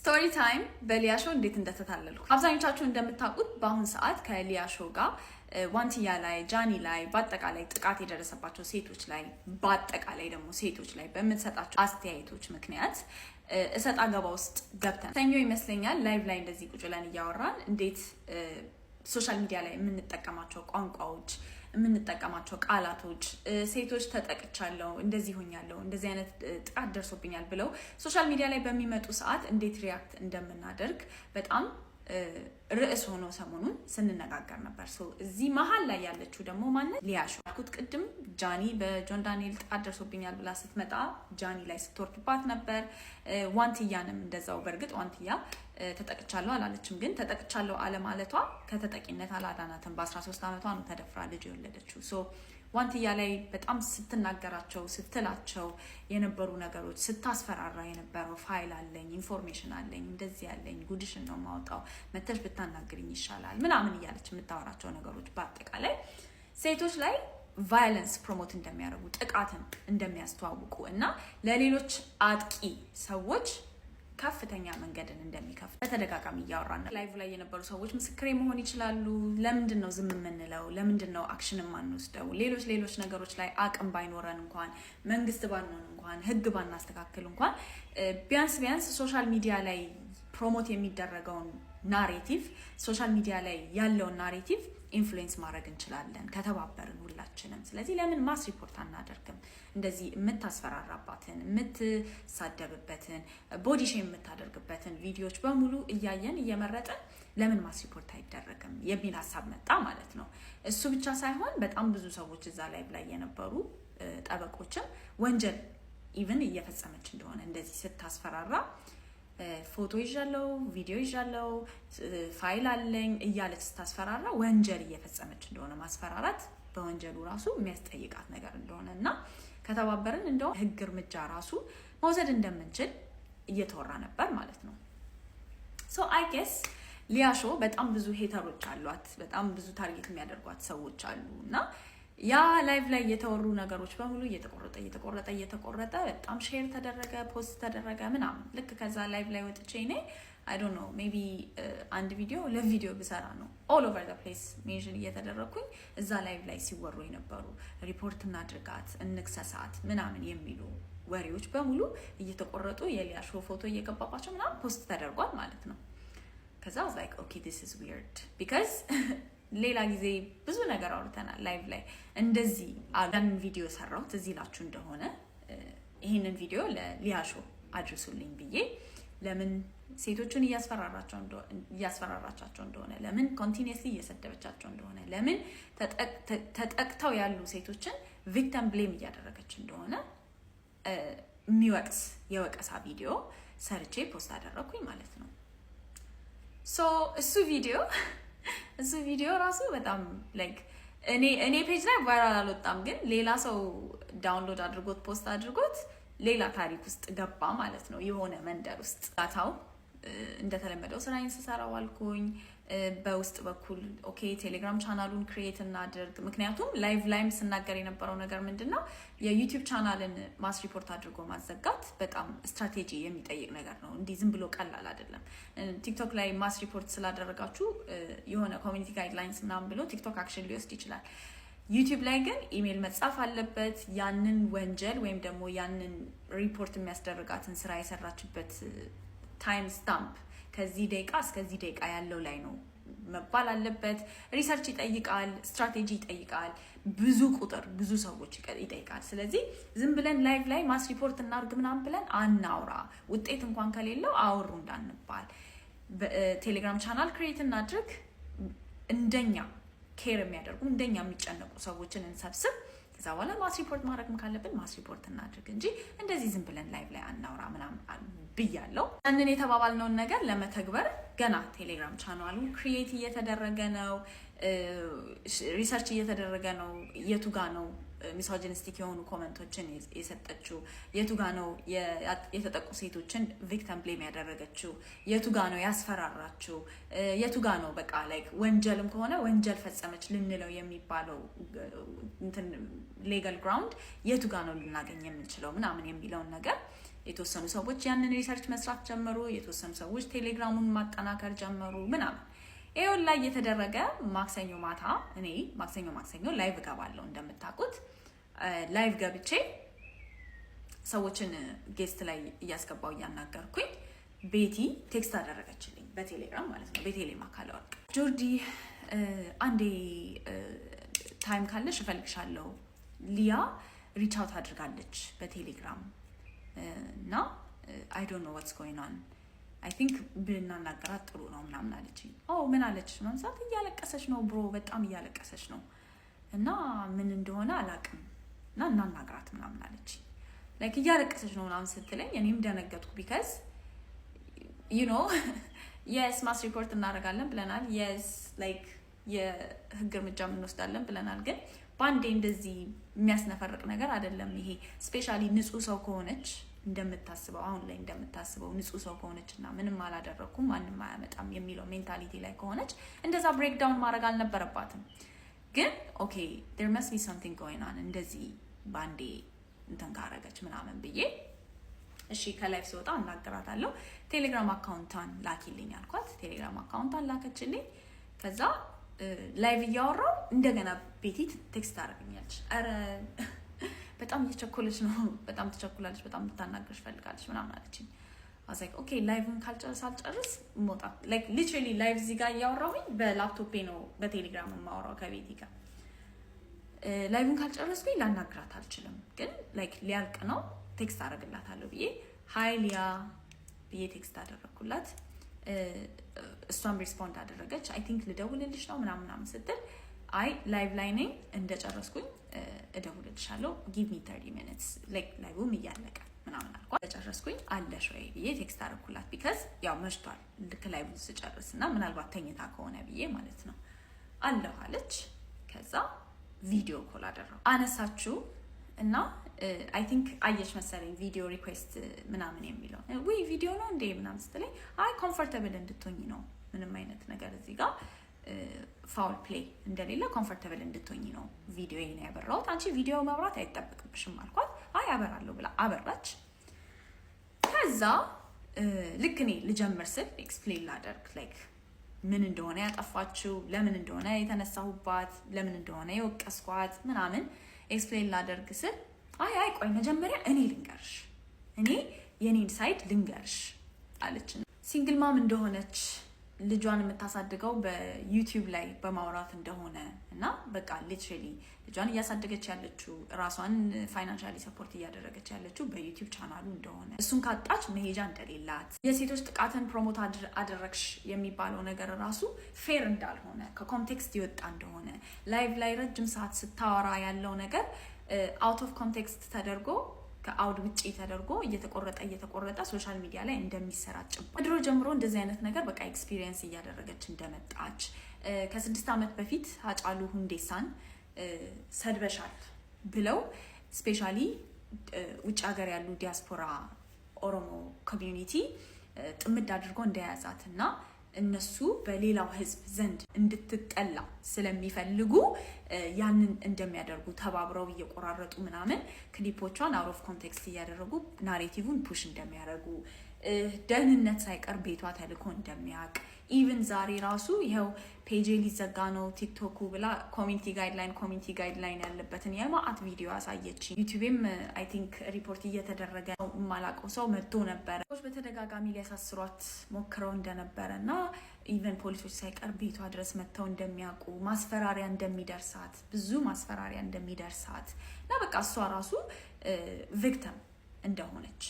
ስቶሪ ታይም በሊያ ሾው እንዴት እንደተታለልኩ አብዛኞቻችሁ እንደምታውቁት በአሁን ሰዓት ከሊያ ሾው ጋር ዋንቲያ ላይ ጃኒ ላይ በአጠቃላይ ጥቃት የደረሰባቸው ሴቶች ላይ በአጠቃላይ ደግሞ ሴቶች ላይ በምትሰጣቸው አስተያየቶች ምክንያት እሰጥ አገባ ውስጥ ገብተን ሰኞ ይመስለኛል ላይቭ ላይ እንደዚህ ቁጭ ብለን እያወራን እንዴት ሶሻል ሚዲያ ላይ የምንጠቀማቸው ቋንቋዎች የምንጠቀማቸው ቃላቶች ሴቶች ተጠቅቻለሁ እንደዚህ ሆኛለሁ እንደዚህ አይነት ጥቃት ደርሶብኛል ብለው ሶሻል ሚዲያ ላይ በሚመጡ ሰዓት እንዴት ሪአክት እንደምናደርግ በጣም ርዕስ ሆኖ ሰሞኑን ስንነጋገር ነበር። እዚህ መሀል ላይ ያለችው ደግሞ ማለት ሊያ ሾው አልኩት ቅድም ጃኒ በጆን ዳንኤል ጥቃት ደርሶብኛል ብላ ስትመጣ ጃኒ ላይ ስትወርድባት ነበር። ዋንቲያንም እንደዛው። በእርግጥ ዋንቲያ ተጠቅቻለሁ አላለችም፣ ግን ተጠቅቻለሁ አለማለቷ ከተጠቂነት አላዳናትም። በ13 ዓመቷ ነው ተደፍራ ልጅ የወለደችው። ዋንቲያ ላይ በጣም ስትናገራቸው ስትላቸው የነበሩ ነገሮች ስታስፈራራ የነበረው ፋይል አለኝ ኢንፎርሜሽን አለኝ እንደዚህ ያለኝ ጉድሽን ነው ማውጣው መተሽ ብታናግሪኝ ይሻላል ምናምን እያለች የምታወራቸው ነገሮች በአጠቃላይ ሴቶች ላይ ቫዮለንስ ፕሮሞት እንደሚያደርጉ ጥቃትን እንደሚያስተዋውቁ እና ለሌሎች አጥቂ ሰዎች ከፍተኛ መንገድን እንደሚከፍት በተደጋጋሚ እያወራን ነው። ላይቭ ላይ የነበሩ ሰዎች ምስክሬ መሆን ይችላሉ። ለምንድን ነው ዝም የምንለው? ለምንድን ነው አክሽን የማንወስደው? ሌሎች ነገሮች ላይ አቅም ባይኖረን እንኳን መንግስት ባንሆን እንኳን ህግ ባናስተካክል እንኳን ቢያንስ ሶሻል ሚዲያ ላይ ፕሮሞት የሚደረገውን ናሬቲቭ ሶሻል ሚዲያ ላይ ያለውን ናሬቲቭ ኢንፍሉዌንስ ማድረግ እንችላለን ከተባበርን ሁላችንም። ስለዚህ ለምን ማስ ሪፖርት አናደርግም? እንደዚህ የምታስፈራራባትን የምትሳደብበትን ቦዲ ሼም የምታደርግበትን ቪዲዮዎች በሙሉ እያየን እየመረጥን ለምን ማስ ሪፖርት አይደረግም የሚል ሀሳብ መጣ ማለት ነው። እሱ ብቻ ሳይሆን በጣም ብዙ ሰዎች እዛ ላይ የነበሩ ጠበቆችም ወንጀል ኢቭን እየፈጸመች እንደሆነ እንደዚህ ስታስፈራራ ፎቶ ይዣለው ቪዲዮ ይዣለው ፋይል አለኝ እያለች ስታስፈራራ ወንጀል እየፈጸመች እንደሆነ ማስፈራራት በወንጀሉ ራሱ የሚያስጠይቃት ነገር እንደሆነ እና ከተባበርን እንደው ህግ እርምጃ ራሱ መውሰድ እንደምንችል እየተወራ ነበር ማለት ነው። አይ ጌስ ሊያ ሾው በጣም ብዙ ሄተሮች አሏት፣ በጣም ብዙ ታርጌት የሚያደርጓት ሰዎች አሉ እና ያ ላይቭ ላይ የተወሩ ነገሮች በሙሉ እየተቆረጠ በጣም ሼር ተደረገ፣ ፖስት ተደረገ ምናምን። ልክ ከዛ ላይቭ ላይ ወጥቼ እኔ አይ ዶንት ኖ ሜቢ አንድ ቪዲዮ ለቪዲዮ ብሰራ ነው ኦል ኦቨር ዘ ፕሌስ ሜንሽን እየተደረኩኝ እዛ ላይቭ ላይ ሲወሩ የነበሩ ሪፖርት እናድርጋት እንክሰሳት ምናምን የሚሉ ወሬዎች በሙሉ እየተቆረጡ የሊያ ሾው ፎቶ እየገባባቸው ምናምን ፖስት ተደርጓል ማለት ነው። ከዛ I was like okay this is weird because ሌላ ጊዜ ብዙ ነገር አውርተናል ላይቭ ላይ እንደዚህ አጋን ቪዲዮ ሰራሁት እዚህ ላችሁ እንደሆነ ይሄንን ቪዲዮ ለሊያ ሾው አድርሱልኝ ብዬ ለምን ሴቶችን እያስፈራራቻቸው እንደሆነ ለምን ኮንቲኒየስሊ እየሰደበቻቸው እንደሆነ ለምን ተጠቅተው ያሉ ሴቶችን ቪክቲም ብሌም እያደረገች እንደሆነ የሚወቅስ የወቀሳ ቪዲዮ ሰርቼ ፖስት አደረኩኝ ማለት ነው። እሱ ቪዲዮ ራሱ በጣም ላይክ እኔ ፔጅ ላይ ቫይራል አልወጣም፣ ግን ሌላ ሰው ዳውንሎድ አድርጎት ፖስት አድርጎት ሌላ ታሪክ ውስጥ ገባ ማለት ነው። የሆነ መንደር ውስጥ ታታው እንደተለመደው ስራዬን ስሰራ ዋልኩኝ። በውስጥ በኩል ኦኬ ቴሌግራም ቻናሉን ክሬት እናድርግ። ምክንያቱም ላይቭ ላይም ስናገር የነበረው ነገር ምንድነው የዩቲዩብ ቻናልን ማስ ሪፖርት አድርጎ ማዘጋት በጣም ስትራቴጂ የሚጠይቅ ነገር ነው። እንዲህ ዝም ብሎ ቀላል አይደለም። ቲክቶክ ላይ ማስ ሪፖርት ስላደረጋችሁ የሆነ ኮሚኒቲ ጋይድላይንስ ምናምን ብሎ ቲክቶክ አክሽን ሊወስድ ይችላል። ዩቲዩብ ላይ ግን ኢሜል መጻፍ አለበት። ያንን ወንጀል ወይም ደግሞ ያንን ሪፖርት የሚያስደርጋትን ስራ የሰራችበት ታይም ስታምፕ ከዚህ ደቂቃ እስከዚህ ደቂቃ ያለው ላይ ነው መባል አለበት። ሪሰርች ይጠይቃል፣ ስትራቴጂ ይጠይቃል፣ ብዙ ቁጥር ብዙ ሰዎች ይጠይቃል። ስለዚህ ዝም ብለን ላይቭ ላይ ማስ ሪፖርት እናርግ ምናምን ብለን አናውራ። ውጤት እንኳን ከሌለው አውሩ እንዳንባል ቴሌግራም ቻናል ክሬት እናድርግ። እንደኛ ኬር የሚያደርጉ እንደኛ የሚጨነቁ ሰዎችን እንሰብስብ። ከዛ በኋላ ማስ ሪፖርት ማድረግም ካለብን ማስ ሪፖርት እናድርግ እንጂ እንደዚህ ዝም ብለን ላይቭ ላይ አናውራ ምናምን ብያለሁ። ያንን የተባባልነውን ነገር ለመተግበር ገና ቴሌግራም ቻናሉ ክሪኤት እየተደረገ ነው፣ ሪሰርች እየተደረገ ነው። የቱ ጋ ነው ሚሶጂኒስቲክ የሆኑ ኮመንቶችን የሰጠችው? የቱ ጋ ነው የተጠቁ ሴቶችን ቪክቲም ብሌም ያደረገችው? የቱ ጋ ነው ያስፈራራችው? የቱ ጋ ነው በቃ ላይክ ወንጀልም ከሆነ ወንጀል ፈጸመች ልንለው የሚባለው እንትን ሌጋል ግራውንድ የቱ ጋ ነው ልናገኝ የምንችለው ምናምን የሚለውን ነገር የተወሰኑ ሰዎች ያንን ሪሰርች መስራት ጀመሩ። የተወሰኑ ሰዎች ቴሌግራሙን ማጠናከር ጀመሩ ምናምን። ይሄን ላይ የተደረገ ማክሰኞ ማታ እኔ ማክሰኞ ላይቭ ገባለሁ እንደምታውቁት። ላይቭ ገብቼ ሰዎችን ጌስት ላይ እያስገባው እያናገርኩኝ ቤቲ ቴክስት አደረገችልኝ በቴሌግራም ማለት ነው። ቤቴሌም አካለ ወርቅ ጆርዲ አንዴ ታይም ካለሽ እፈልግሻለሁ፣ ሊያ ሪች አውት አድርጋለች በቴሌግራም እና I don't know what's going on I think ብናናገራት ጥሩ ነው ምናምን አለችኝ። ምን አለች ማንሳት እያለቀሰች ነው ብሮ በጣም እያለቀሰች ነው እና ምን እንደሆነ አላውቅም እና እናናግራት ምናምን አለችኝ። ላይክ እያለቀሰች ነው ምናምን ስትለኝ እኔም ደነገጥኩ because you know yes ማስ ሪፖርት እናደርጋለን ብለናል፣ yes like የህግ እርምጃ እንወስዳለን ብለናል። ግን ባንዴ እንደዚህ የሚያስነፈርቅ ነገር አይደለም ይሄ። ስፔሻሊ ንጹህ ሰው ከሆነች እንደምታስበው አሁን ላይ እንደምታስበው ንጹህ ሰው ከሆነችና ምንም አላደረኩም ማንንም አያመጣም የሚለው ሜንታሊቲ ላይ ከሆነች እንደዛ ብሬክ ዳውን ማድረግ አልነበረባትም። ግን ኦኬ there must be something going on እንደዚህ ባንዴ እንትን ካረገች ምናምን ብዬ እሺ ከላይፍ ሲወጣ እናገራታለሁ። ቴሌግራም አካውንቷን ላኪልኝ አልኳት። ቴሌግራም አካውንቷን ላከችልኝ። ከዛ ላይቭ እያወራው እንደገና ቤቲ ቴክስት አደረገኛለች። አረ በጣም እየቸኮለች ነው፣ በጣም ተቸኩላለች፣ በጣም ልታናግርሽ ፈልጋለች ምናምን አለችኝ። I was like okay ላይቭን ካልጨርስ ሞጣ like literally ላይቭ እዚህ ጋር እያወራሁኝ በላፕቶፔ ነው በቴሌግራም የማወራው ከቤቲ ጋር። ላይቭን ካልጨረስኩኝ ላናግራት አልችልም። ግን like ሊያልቅ ነው ቴክስት አደረግላታለሁ ብዬ ሃይ ሊያ ብዬ ቴክስት አደረኩላት። እሷም ሪስፖንድ አደረገች። አይ ቲንክ ልደውልልሽ ነው ምናምን ስትል አይ ላይቭ ላይ ነኝ እንደጨረስኩኝ እደውልልሻለሁ ጊቭ ሚ 30 minutes like ላይቭም እያለቀ ምናምን አልኳት። ተጨረስኩኝ አለሽ ወይ ብዬ ቴክስት አደረኩላት because ያው መሽቷል ልክ ላይቭ ስጨርስና ምናልባት ተኝታ ከሆነ ብዬ ማለት ነው። አለሁ አለች። ከዛ ቪዲዮ ኮል አደረኩ። አነሳችሁ እና አይ ቲንክ አየሽ መሰለኝ ቪዲዮ ሪኩዌስት ምናምን የሚለው ወይ ቪዲዮ ነው እንዴ ምናምን ስትለኝ አይ ኮምፎርታብል እንድትሆኚ ነው ምንም አይነት ነገር እዚህ ጋር ፋውል ፕሌይ እንደሌለ ኮምፎርታብል እንድትሆኚ ነው ቪዲዮ ይሄን ያበራሁት። አንቺ ቪዲዮ መብራት አይጠበቅብሽም አልኳት። አይ አበራለሁ ብላ አበራች። ከዛ ልክ እኔ ልጀምር ስል ኤክስፕሌን ላደርግ ላይክ ምን እንደሆነ ያጠፋችው፣ ለምን እንደሆነ የተነሳሁባት፣ ለምን እንደሆነ የወቀስኳት ምናምን ኤክስፕሌን ላደርግ ስል አይ ቆይ መጀመሪያ እኔ ልንገርሽ፣ እኔ የኔን ሳይድ ልንገርሽ አለች። ሲንግል ማም እንደሆነች ልጇን የምታሳድገው በዩቲዩብ ላይ በማውራት እንደሆነ እና በቃ ሊትራሊ ልጇን እያሳደገች ያለችው ራሷን ፋይናንሻሊ ሰፖርት እያደረገች ያለችው በዩቲዩብ ቻናሉ እንደሆነ እሱን ካጣች መሄጃ እንደሌላት የሴቶች ጥቃትን ፕሮሞት አደረግሽ የሚባለው ነገር ራሱ ፌር እንዳልሆነ ከኮንቴክስት ይወጣ እንደሆነ ላይቭ ላይ ረጅም ሰዓት ስታወራ ያለው ነገር አውት ኦፍ ኮንቴክስት ተደርጎ ከአውድ ውጪ ተደርጎ እየተቆረጠ ሶሻል ሚዲያ ላይ እንደሚሰራጭ ድሮ ጀምሮ እንደዚህ አይነት ነገር በቃ ኤክስፒሪየንስ እያደረገች እንደመጣች ከ6 ዓመት በፊት ሃጫሉ ሁንዴሳን ሰድበሻል ብለው ስፔሻሊ ውጭ ሀገር ያሉ ዲያስፖራ ኦሮሞ ኮሚዩኒቲ ጥምድ አድርጎ እንደያዛትና እነሱ በሌላው ህዝብ ዘንድ እንድትጠላ ስለሚፈልጉ ያንን እንደሚያደርጉ ተባብረው እየቆራረጡ ምናምን ክሊፖቿን አውት ኦፍ ኮንቴክስት እያደረጉ ናሬቲቭን ፑሽ እንደሚያደርጉ ደህንነት ሳይቀር ቤቷ ተልኮ እንደሚያውቅ ኢቭን ዛሬ ራሱ ይሄው ፔጅ ሊዘጋ ነው ቲክቶክ ብላ ኮሚኒቲ ጋይድላይን ያለበትን የማአት ቪዲዮ አሳየች። ዩቲዩብም አይ ቲንክ ሪፖርት እየተደረገ ነው። የማላውቀው ሰው መጥቶ ነበረ በተደጋጋሚ ሊያሳስሯት ሞክረው እንደነበረና ኢቭን ፖሊሶች ሳይቀር ቤቷ ድረስ መጥተው እንደሚያውቁ ማስፈራሪያ እንደሚደርሳት ብዙ ማስፈራሪያ እንደሚደርሳት እና በቃ እሷ ራሱ ቪክቲም እንደሆነች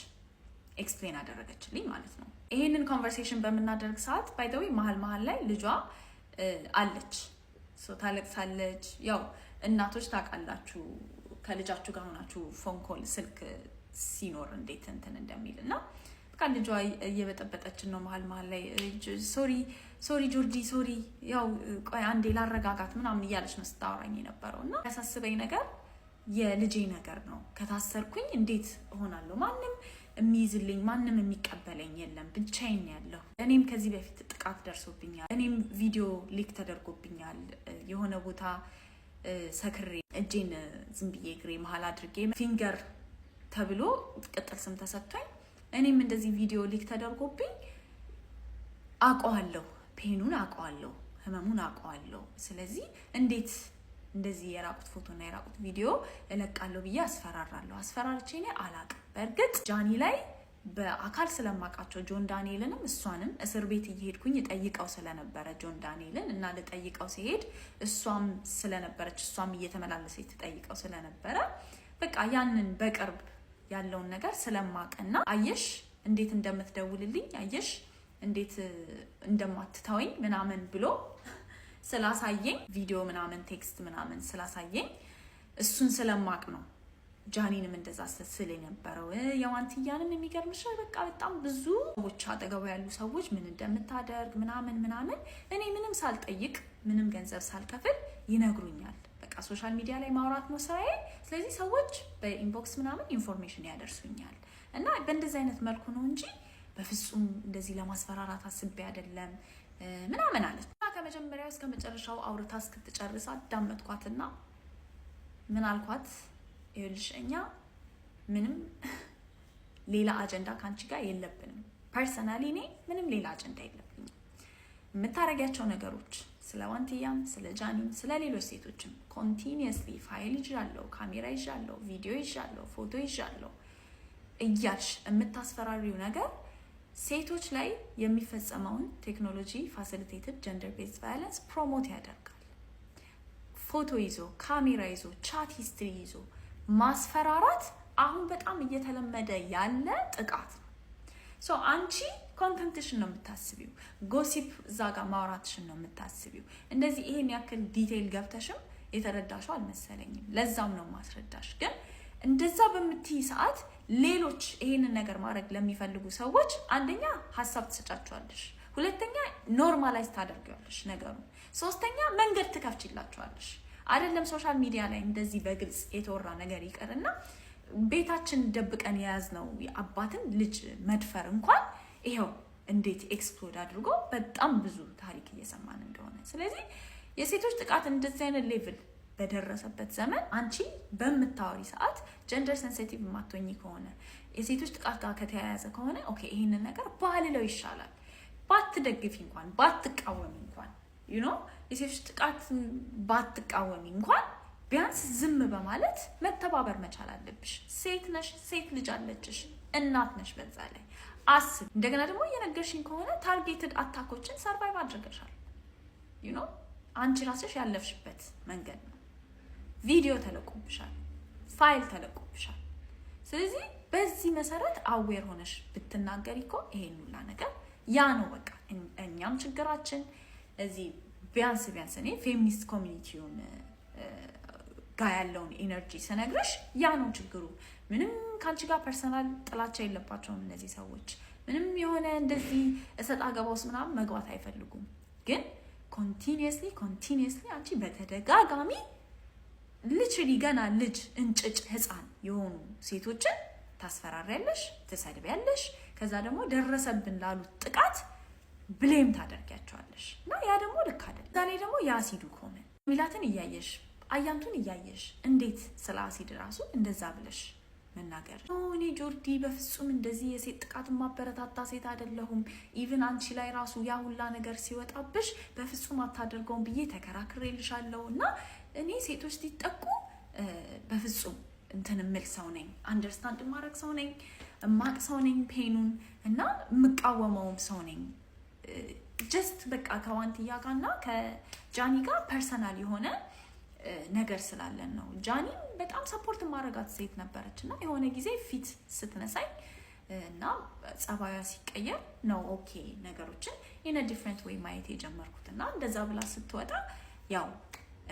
ኤክስፕሌን አደረገችልኝ ማለት ነው። ይሄንን ኮንቨርሴሽን በመናደርግ ሰዓት ባይ ዘ ዌይ መሀል ላይ ልጇ አለች ታለቅሳለች። ያው እናቶች ታውቃላችሁ ከልጃችሁ ጋር ሆናችሁ ፎን ኮል ስልክ ሲኖር እንዴት እንትን እንደሚልና በቃ ልጇ እየበጠበጠችን ነው መሀል ላይ ሶሪ ጆርጂ ሶሪ ያው ቆይ አንዴ ላረጋጋት ምናምን እያለች ነው ስታወራኝ የነበረው እና ያሳስበኝ ነገር የልጄ ነገር ነው። ከታሰርኩኝ እንዴት እሆናለሁ? ማንም የሚይዝልኝ ማንም የሚቀበለኝ የለም፣ ብቻዬን ያለሁ። እኔም ከዚህ በፊት ጥቃት ደርሶብኛል። እኔም ቪዲዮ ሊክ ተደርጎብኛል። የሆነ ቦታ ሰክሬ እጄን ዝም ብዬ እግሬ መሀል አድርጌ ፊንገር ተብሎ ቅጥል ስም ተሰጥቶኝ እኔም እንደዚህ ቪዲዮ ሊክ ተደርጎብኝ አውቀዋለሁ፣ ፔኑን አውቀዋለሁ፣ ህመሙን አውቀዋለሁ። ስለዚህ እንዴት እንደዚህ የራቁት ፎቶና የራቁት ቪዲዮ እለቃለሁ ብዬ አስፈራራለሁ? አስፈራርቼ እኔ አላቅም። በእርግጥ ጃኒ ላይ በአካል ስለማውቃቸው ጆን ዳንኤልንም እሷንም እስር ቤት እየሄድኩኝ ጠይቀው ስለነበረ ጆን ዳንኤልን እና ለጠይቀው ሲሄድ እሷም ስለነበረች እሷም እየተመላለሰች ትጠይቀው ስለነበረ በቃ ያንን በቅርብ ያለውን ነገር ስለማቀና አየሽ እንዴት እንደምትደውልልኝ አየሽ እንዴት እንደማትተወኝ ምናምን ብሎ ስላሳየኝ ቪዲዮ ምናምን ቴክስት ምናምን ስላሳየኝ እሱን ስለማቅ ነው ጃኒንም እንደዛ ስለ ነበረው። የዋንትያንም የሚገርምሽ በቃ በጣም ብዙ ሰዎች አጠገቡ ያሉ ሰዎች ምን እንደምታደርግ ምናምን እኔ ምንም ሳልጠይቅ ምንም ገንዘብ ሳልከፍል ይነግሩኛል። በቃ ሶሻል ሚዲያ ላይ ማውራት ነው ስራዬ። ስለዚህ ሰዎች በኢንቦክስ ምናምን ኢንፎርሜሽን ያደርሱኛል እና በእንደዚህ አይነት መልኩ ነው እንጂ በፍጹም እንደዚህ ለማስፈራራት አስቤ አይደለም ምናምን አለች። ከመጀመሪያው እስከ መጨረሻው አውርታ እስክትጨርስ አዳመጥኳትና ምን አልኳት? ይኸውልሽ እኛ ምንም ሌላ አጀንዳ ካንቺ ጋር የለብንም። ፐርሰናሊ እኔ ምንም ሌላ አጀንዳ የለብኝም። የምታረጊያቸው ነገሮች ስለ ዋንትያም ስለ ጃኒም ስለ ሌሎች ሴቶችም ኮንቲኒየስሊ ፋይል ይዣለሁ፣ ካሜራ ይዣለሁ፣ ቪዲዮ ይዣለሁ፣ ፎቶ ይዣለሁ እያልሽ የምታስፈራሪው ነገር ሴቶች ላይ የሚፈጸመውን ቴክኖሎጂ ፋሲሊቴትድ ጀንደር ቤዝድ ቫዮለንስ ፕሮሞት ያደርጋል። ፎቶ ይዞ ካሜራ ይዞ ቻት ሂስትሪ ይዞ ማስፈራራት አሁን በጣም እየተለመደ ያለ ጥቃት ነው። ሶ አንቺ ኮንተንትሽን ነው የምታስቢው፣ ጎሲፕ እዛ ጋር ማውራትሽን ነው የምታስቢው። እንደዚህ ይሄን ያክል ዲቴይል ገብተሽም የተረዳሽው አልመሰለኝም። ለዛም ነው ማስረዳሽ። ግን እንደዛ በምትይ ሰዓት ሌሎች ይሄንን ነገር ማድረግ ለሚፈልጉ ሰዎች አንደኛ ሀሳብ ትሰጫቸዋለሽ፣ ሁለተኛ ኖርማላይዝ ታደርጊዋለሽ ነገሩን፣ ሶስተኛ መንገድ ትከፍቺላቸዋለሽ። አይደለም ሶሻል ሚዲያ ላይ እንደዚህ በግልጽ የተወራ ነገር ይቀርና ቤታችን ደብቀን የያዝነው አባትን ልጅ መድፈር እንኳን ይሄው እንዴት ኤክስፕሎድ አድርጎ በጣም ብዙ ታሪክ እየሰማን እንደሆነ። ስለዚህ የሴቶች ጥቃት እንደዚህ አይነት ሌቭል በደረሰበት ዘመን አንቺ በምታወሪ ሰዓት ጀንደር ሴንሲቲቭ ማትሆኚ ከሆነ የሴቶች ጥቃት ጋር ከተያያዘ ከሆነ ኦኬ ይሄንን ነገር ባልለው ይሻላል። ባትደግፊ እንኳን ባትቃወሚ እንኳን የሴቶች ጥቃት ባትቃወሚ እንኳን ቢያንስ ዝም በማለት መተባበር መቻል አለብሽ። ሴት ነሽ፣ ሴት ልጅ አለችሽ፣ እናት ነሽ። በዛ ላይ አስብ። እንደገና ደግሞ እየነገርሽኝ ከሆነ ታርጌትድ አታኮችን ሰርቫይቭ አድርገሻል። አንቺ ራስሽ ያለፍሽበት መንገድ ነው። ቪዲዮ ተለቆብሻል፣ ፋይል ተለቆብሻል። ስለዚህ በዚህ መሰረት አዌር ሆነሽ ብትናገሪ እኮ ይሄን ሁላ ነገር ያ ነው በቃ። እኛም ችግራችን እዚህ ቢያንስ እኔ ፌሚኒስት ኮሚኒቲውን ጋር ያለውን ኢነርጂ ስነግርሽ ያ ነው ችግሩ። ምንም ካንቺ ጋር ፐርሰናል ጥላቻ የለባቸውም እነዚህ ሰዎች። ምንም የሆነ እንደዚህ እሰጥ አገባ ውስጥ ምናምን መግባት አይፈልጉም። ግን ኮንቲኒየስሊ አንቺ በተደጋጋሚ ልጅሊ ገና ልጅ እንጭጭ ህፃን የሆኑ ሴቶችን ታስፈራሪያለሽ፣ ትሰድቢያለሽ። ከዛ ደግሞ ደረሰብን ላሉት ጥቃት ብሌም ታደርጊያቸዋለሽ እና ያ ደግሞ ልክ አይደለም። ዛሬ ደግሞ የአሲዱ ኮመን ሚላትን እያየሽ አያንቱን እያየሽ እንዴት ስለ አሲድ ራሱ እንደዛ ብለሽ መናገር? እኔ ጆርዲ በፍጹም እንደዚህ የሴት ጥቃት ማበረታታ ሴት አይደለሁም። ኢቭን አንቺ ላይ ራሱ ያ ሁላ ነገር ሲወጣብሽ በፍጹም አታደርገውም ብዬ ተከራክሬልሻለሁ እና እኔ ሴቶች ሲጠቁ በፍጹም እንትን የምል ሰው ነኝ፣ አንደርስታንድ ማድረግ ሰው ነኝ፣ እማቅ ሰው ነኝ ፔኑን እና የምቃወመውም ሰው ነኝ። ጀስት በቃ ከዋንትያ ጋርና ከጃኒ ጋር ፐርሰናል የሆነ ነገር ስላለን ነው። ጃኒ በጣም ሰፖርት ማድረጋት ሴት ነበረች እና የሆነ ጊዜ ፊት ስትነሳኝ እና ጸባያ ሲቀየር ነው ኦኬ ነገሮችን ኢን አ ዲፍረንት ዌይ ማየት የጀመርኩት እና እንደዛ ብላ ስትወጣ ያው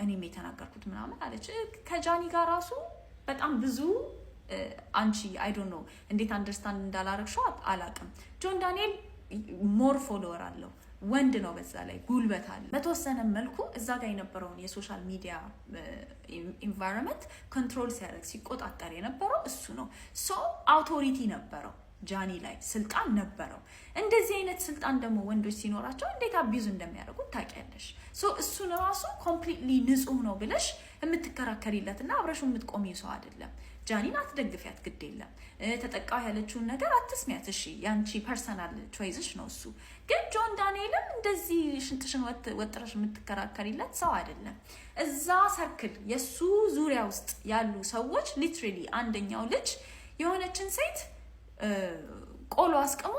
እኔም የተናገርኩት ምናምን አለች። ከጃኒ ጋር ራሱ በጣም ብዙ አንቺ አይ ዶንት ኖ እንዴት አንደርስታንድ እንዳላረግሽው አላቅም። ጆን ዳንኤል ሞር ፎሎወር አለው፣ ወንድ ነው፣ በዛ ላይ ጉልበት አለ። በተወሰነ መልኩ እዛ ጋር የነበረውን የሶሻል ሚዲያ ኢንቫይሮንመንት ኮንትሮል ሲያደርግ ሲቆጣጠር የነበረው እሱ ነው። ሶ አውቶሪቲ ነበረው፣ ጃኒ ላይ ስልጣን ነበረው። እንደዚህ አይነት ስልጣን ደግሞ ወንዶች ሲኖራቸው እንዴት አቢዙ እንደሚያደርጉት ታውቂያለሽ። ሶ እሱን ራሱ ኮምፕሊትሊ ንጹህ ነው ብለሽ የምትከራከሪለትና አብረሹ የምትቆሚው ሰው አይደለም። ጃኒን አትደግፊያት፣ ግድ የለም ተጠቃው ያለችውን ነገር አትስሚያት። እሺ ያንቺ ፐርሰናል ቾይስሽ ነው እሱ። ግን ጆን ዳንኤልም እንደዚህ ሽንጥሽን ወጥረሽ የምትከራከሪለት ሰው አይደለም። እዛ ሰርክል የሱ ዙሪያ ውስጥ ያሉ ሰዎች ሊትራሊ አንደኛው ልጅ የሆነችን ሴት ቆሎ አስቀሞ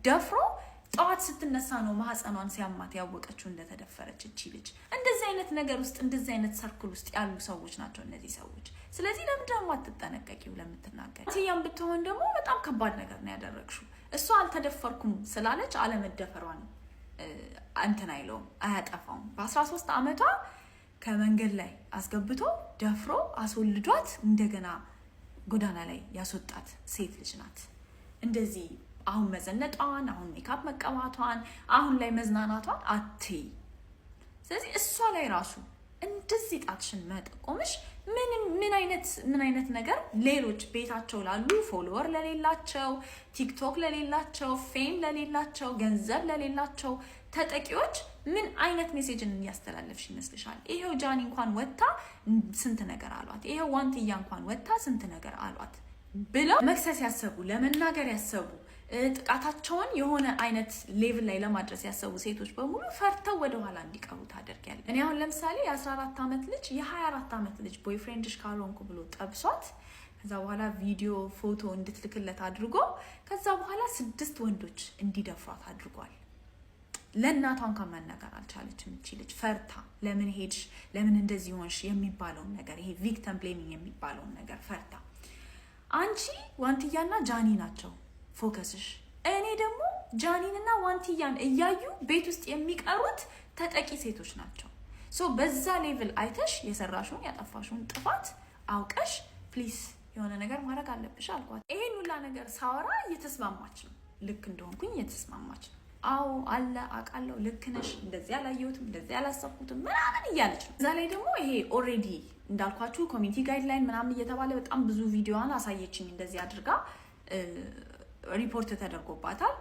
ደፍሮ ጠዋት ስትነሳ ነው ማህፀኗን ሲያማት ያወቀችው እንደተደፈረች እቺ ልጅ። እንደዚህ አይነት ነገር ውስጥ እንደዚህ አይነት ሰርክል ውስጥ ያሉ ሰዎች ናቸው እነዚህ ሰዎች። ስለዚህ ለምንድን ነው አትጠነቀቂው ለምትናገር? ትያም ብትሆን ደግሞ በጣም ከባድ ነገር ነው ያደረግሽው። እሷ አልተደፈርኩም ስላለች አለመደፈሯን እንትን አይለውም፣ አያጠፋውም። በ13 ዓመቷ ከመንገድ ላይ አስገብቶ ደፍሮ አስወልዷት እንደገና ጎዳና ላይ ያስወጣት ሴት ልጅ ናት። እንደዚህ አሁን መዘነጧን፣ አሁን ሜካፕ መቀባቷን፣ አሁን ላይ መዝናናቷን አትይ። ስለዚህ እሷ ላይ ራሱ እንደዚህ ጣትሽን መጠቆምሽ ምን አይነት ነገር ሌሎች ቤታቸው ላሉ ፎሎወር ለሌላቸው፣ ቲክቶክ ለሌላቸው፣ ፌም ለሌላቸው፣ ገንዘብ ለሌላቸው ተጠቂዎች ምን አይነት ሜሴጅን እያስተላለፍሽ ይመስልሻል? ይሄው ጃኒ እንኳን ወጣ ስንት ነገር አሏት፣ ይሄው ዋንትያ እንኳን ወጣ ስንት ነገር አሏት ብለው መክሰስ ያሰቡ፣ ለመናገር ያሰቡ፣ ጥቃታቸውን የሆነ አይነት ሌቭል ላይ ለማድረስ ያሰቡ ሴቶች በሙሉ ፈርተው ወደ ኋላ እንዲቀሩ ታደርጊያለሽ። እኔ አሁን ለምሳሌ የ14 ዓመት ልጅ የ24 ዓመት ልጅ ቦይፍሬንድሽ ካልሆንኩ ብሎ ጠብሷት ከዛ በኋላ ቪዲዮ ፎቶ እንድትልክለት አድርጎ ከዛ በኋላ 6 ወንዶች እንዲደፍሯት አድርጓል። ለእናቷ እንኳን መናገር አልቻለችም እቺ ልጅ ፈርታ። ለምን ሄድሽ፣ ለምን እንደዚህ ሆንሽ የሚባለውን ነገር፣ ይሄ ቪክቲም ብሌሚንግ የሚባለውን ነገር ፈርታ። አንቺ ዋንትያና ጃኒ ናቸው ፎከስሽ። እኔ ደግሞ ጃኒንና ዋንትያን እያዩ ቤት ውስጥ የሚቀሩት ተጠቂ ሴቶች ናቸው። ሶ በዛ ሌቭል አይተሽ የሰራሽውን ያጠፋሽውን ጥፋት አውቀሽ ፕሊስ የሆነ ነገር ማድረግ አለብሽ አልኳት። ይሄን ሁላ ነገር ሳወራ እየተስማማች ነው፣ ልክ እንደሆንኩኝ እየተስማማች ነው። አዎ አለ አውቃለሁ፣ ልክ ነሽ፣ እንደዚህ አላየሁትም፣ እንደዚህ አላሰብኩትም ምናምን እያለች ነው። እዛ ላይ ደግሞ ይሄ ኦልሬዲ እንዳልኳችሁ ኮሚኒቲ ጋይድላይን ምናምን እየተባለ በጣም ብዙ ቪዲዮዋን አሳየችኝ። እንደዚህ አድርጋ ሪፖርት ተደርጎባታል።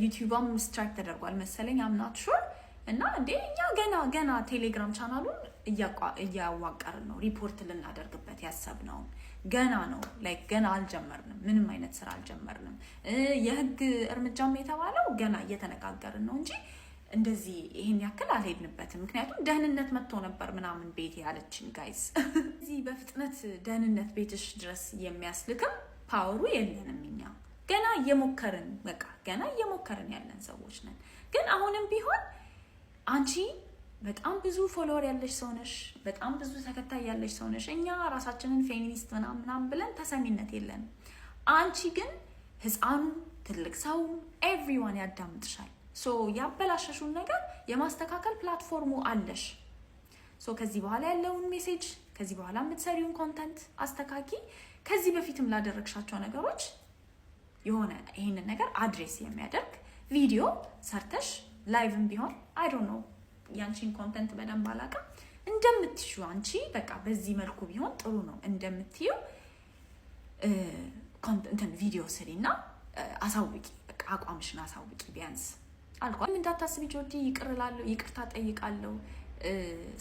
ዩቲዩብም ስትራይክ ተደርጓል መሰለኝ አምናት ሹር። እና እንዴ እኛ ገና ቴሌግራም ቻናሉን እያዋቀርን ነው ሪፖርት ልናደርግበት ያሰብነውን ገና ነው። ላይክ ገና አልጀመርንም፣ ምንም አይነት ስራ አልጀመርንም። የህግ እርምጃም የተባለው ገና እየተነጋገርን ነው እንጂ እንደዚህ ይሄን ያክል አልሄድንበትም። ምክንያቱም ደህንነት መጥቶ ነበር ምናምን ቤት ያለችን ጋይስ። እዚህ በፍጥነት ደህንነት ቤትሽ ድረስ የሚያስልክም ፓወሩ የለንም እኛ። ገና እየሞከርን ገና እየሞከርን ያለን ሰዎች ነን። ግን አሁንም ቢሆን አንቺ በጣም ብዙ ፎሎወር ያለሽ ሰው ነሽ፣ በጣም ብዙ ተከታይ ያለሽ ሰው ነሽ። እኛ ራሳችንን ፌሚኒስት ምናምን ብለን ተሰሚነት የለንም። አንቺ ግን ህፃኑ ትልቅ ሰው ኤቭሪዋን ያዳምጥሻል። ሶ ያበላሸሹን ነገር የማስተካከል ፕላትፎርሙ አለሽ። ሶ ከዚህ በኋላ ያለውን ሜሴጅ፣ ከዚህ በኋላ የምትሰሪውን ኮንተንት አስተካኪ። ከዚህ በፊትም ላደረግሻቸው ነገሮች የሆነ ይሄንን ነገር አድሬስ የሚያደርግ ቪዲዮ ሰርተሽ ላይቭም ቢሆን አይ ዶንት ኖ ያንቺን ኮንተንት በደንብ አላውቅም እንደምትሹ አንቺ በቃ በዚህ መልኩ ቢሆን ጥሩ ነው እንደምትዩ ኮንተንት ቪዲዮ ስሪና አሳውቂ። በቃ አቋምሽን አሳውቂ ቢያንስ አልኳት። ምን እንዳታስቢ ጆዲ፣ ይቅርታ ጠይቃለሁ፣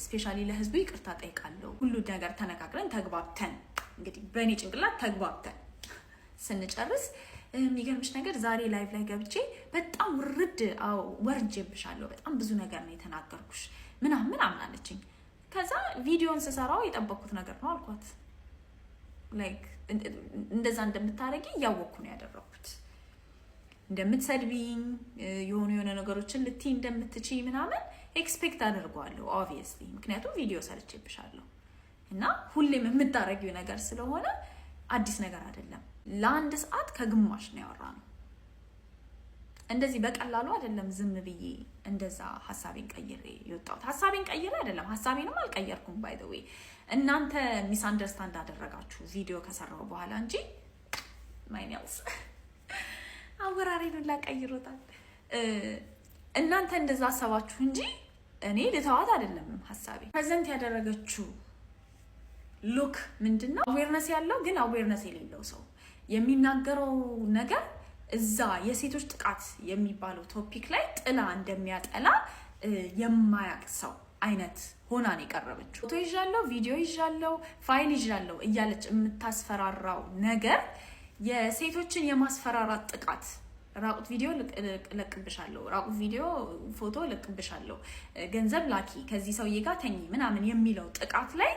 ስፔሻሊ ለህዝቡ ይቅርታ ጠይቃለሁ። ሁሉ ነገር ተነጋግረን ተግባብተን እንግዲህ በእኔ ጭንቅላት ተግባብተን ስንጨርስ የሚገርምሽ ነገር ዛሬ ላይቭ ላይ ገብቼ በጣም ወርጄብሻለሁ፣ በጣም ብዙ ነገር ነው የተናገርኩሽ ምናምን አለችኝ። ከዛ ቪዲዮን ስሰራው የጠበቅኩት ነገር ነው አልኳት። ላይክ እንደዛ እንደምታረጊ እያወቅኩ ነው ያደረኩት። እንደምትሰድቢኝ የሆነ ነገሮችን ልትይ እንደምትችይ ምናምን ኤክስፔክት አደርገዋለሁ ኦብቪየስሊ፣ ምክንያቱም ቪዲዮ ሰርቼብሻለሁ እና ሁሌም የምታረጊው ነገር ስለሆነ አዲስ ነገር አይደለም። ለአንድ ሰዓት ከግማሽ ነው ያወራነው። እንደዚህ በቀላሉ አይደለም ዝም ብዬ እንደዛ ሀሳቤን ቀይሬ የወጣሁት። ሀሳቤን ቀይሬ አይደለም፣ ሀሳቤንም አልቀየርኩም። ባይ ዘ ዌይ እናንተ ሚስ አንደርስታንድ አደረጋችሁ ቪዲዮ ከሰራው በኋላ እንጂ ማይኒያውስ አወራሬን ሁላ ቀይሮታል። እናንተ እንደዛ አሰባችሁ እንጂ እኔ ልተዋት አይደለም ሀሳቤ። ፕሬዘንት ያደረገችው ሉክ ምንድነው? አዌርነስ ያለው ግን አዌርነስ የሌለው ሰው የሚናገረው ነገር እዛ የሴቶች ጥቃት የሚባለው ቶፒክ ላይ ጥላ እንደሚያጠላ የማያቅ ሰው አይነት ሆና ነው የቀረበችው። ፎቶ ይዣለሁ፣ ቪዲዮ ይዣለሁ፣ ፋይል ይዣለሁ እያለች የምታስፈራራው ነገር የሴቶችን የማስፈራራት ጥቃት ራቁት ቪዲዮ ለቅብሻለሁ፣ ራቁት ቪዲዮ ፎቶ ለቅብሻለሁ፣ ገንዘብ ላኪ፣ ከዚህ ሰውዬ ጋር ተኚ ምናምን የሚለው ጥቃት ላይ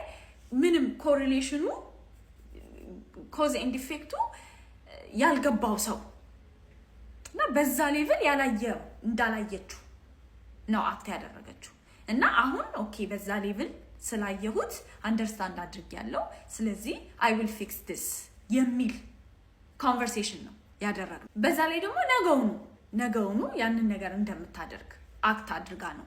ምንም ኮሪሌሽኑ ኮዝ ኤንድ ኢፌክቱ ያልገባው ሰው እና በዛ ሌቭል ያላየው እንዳላየችው ነው አክት ያደረገችው። እና አሁን ኦኬ በዛ ሌቭል ስላየሁት አንደርስታንድ አድርጌያለሁ፣ ስለዚህ አይ ዊል ፊክስ ዲስ የሚል ኮንቨርሴሽን ነው ያደረገው። በዛ ላይ ደግሞ ነገውኑ ያንን ነገር እንደምታደርግ አክት አድርጋ ነው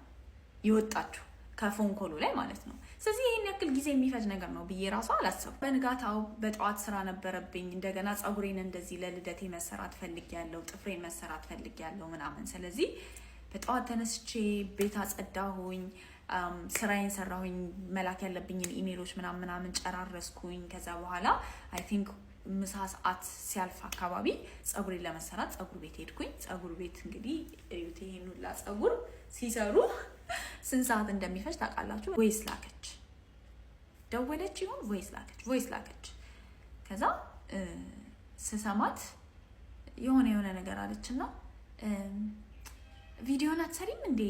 የወጣችው ከፎን ኮሉ ላይ ማለት ነው። ስለዚህ ይሄን ያክል ጊዜ የሚፈጅ ነገር ነው ብዬ ራሱ አላሰብኩም። በንጋታው በጠዋት ስራ ነበረብኝ። እንደገና ፀጉሬን እንደዚህ ለልደቴ መሰራት ፈልጌያለሁ፣ ጥፍሬን መሰራት ፈልጌያለሁ ምናምን። ስለዚህ በጠዋት ተነስቼ ቤት አጸዳሁኝ፣ ስራዬን ሰራሁኝ፣ መላክ ያለብኝን ኢሜሎች ምናምን ጨራረስኩኝ። ከዛ በኋላ አይ ቲንክ ምሳ ሰዓት ሲያልፍ አካባቢ ፀጉሬን ለመሰራት ፀጉር ቤት ሄድኩኝ። ፀጉር ቤት እንግዲህ እዩት፣ ይሄን ሁላ ፀጉር ሲሰሩ ስንት ሰዓት እንደሚፈጅ ታውቃላችሁ? ቮይስ ላከች፣ ደወለች ይሁን ቮይስ ላከች። ከዛ ስሰማት የሆነ ነገር አለችና ቪዲዮን አትሰሪም እንዴ